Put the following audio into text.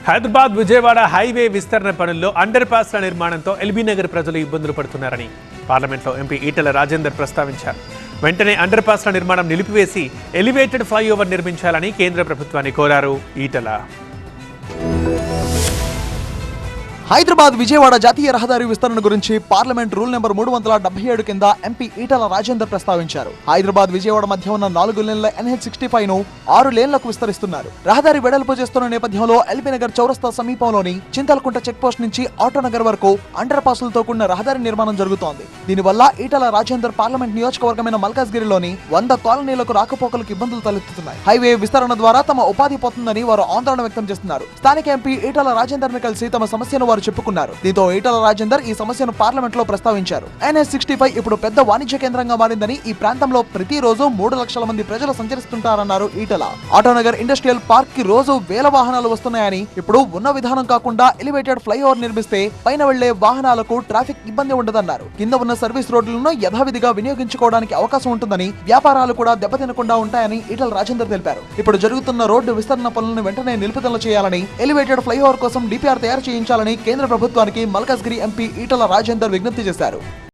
Hyderabad Vijayawada highway విస్తరణ పనుల్లో under పాస్ల నిర్మాణంతో ఎల్బీ నగర్ ప్రజలు ఇబ్బందులు పడుతున్నారని పార్లమెంట్లో ఎంపీ ఈటెల రాజేందర్ ప్రస్తావించారు. వెంటనే అండర్ పాస్ల నిర్మాణం నిలిపివేసి ఎలివేటెడ్ ఫ్లైఓవర్ నిర్మించాలని కేంద్ర ప్రభుత్వాన్ని కోరారు ఈటెల. హైదరాబాద్ విజయవాడ జాతీయ రహదారి విస్తరణ గురించి పార్లమెంట్ రూల్ నెంబర్ 377 కింద ఎంపీ ఈటెల రాజేందర్ ప్రస్తావించారు. హైదరాబాద్ విజయవాడ మధ్య ఉన్న 4 లేన్ల NH65 ను 6 లేన్లకు విస్తరిస్తున్నారు. రహదారి వెడల్పు చేస్తున్న నేపథ్యంలో ఎల్బీ నగర్ చౌరస్తా సమీపంలోని చింతలకుంట చెక్ పోస్ట్ నుంచి ఆటోనగర్ వరకు అండర్ పాసులతో కూడిన రహదారి నిర్మాణం జరుగుతోంది. దీనివల్ల ఈటెల రాజేందర్ పార్లమెంట్ నియోజకవర్గమైన మల్కాజ్గిరిలోని 100 కాలనీలకు రాకపోకలకు ఇబ్బందులు తలెత్తుతున్నాయి. హైవే విస్తరణ ద్వారా తమ ఉపాధి పోతుందని వారు ఆందోళన వ్యక్తం చేస్తున్నారు. స్థానిక ఎంపీ ఈటెల రాజేందర్ ని కలిసి తమ సమస్యను చెప్పుకున్నారు. దీంతో ఈటెల రాజేందర్ ఈ సమస్యను పార్లమెంట్ లో ప్రస్తావించారు. NH65 ఇప్పుడు పెద్ద వాణిజ్య కేంద్రంగా మారిందని, ఈ ప్రాంతంలో ప్రతిరోజు 3 లక్షల మంది ప్రజలు సంచరిస్తుంటారన్నారు ఈటెల. ఆటోనగర్ ఇండస్ట్రియల్ పార్క్ కి రోజు వేల వాహనాలు వస్తున్నాయని, ఇప్పుడు ఉన్న విధానం కాకుండా ఎలివేటెడ్ ఫ్లైఓవర్ నిర్మిస్తే పైన వెళ్లే వాహనాలకు ట్రాఫిక్ ఇబ్బంది ఉండదన్నారు. కింద ఉన్న సర్వీస్ రోడ్లను యథావిధిగా వినియోగించుకోవడానికి అవకాశం ఉంటుందని, వ్యాపారాలు కూడా దెబ్బతినకుండా ఉంటాయని ఈటెల రాజేందర్ తెలిపారు. ఇప్పుడు జరుగుతున్న రోడ్డు విస్తరణ పనులను వెంటనే నిలుపుదల చేయాలని, ఎలివేటెడ్ ఫ్లైఓవర్ కోసం DPR తయారు చేయించాలని కేంద్ర ప్రభుత్వానికి మల్కాజ్గిరి ఎంపీ ఈటెల రాజేందర్ విజ్ఞప్తి చేశారు.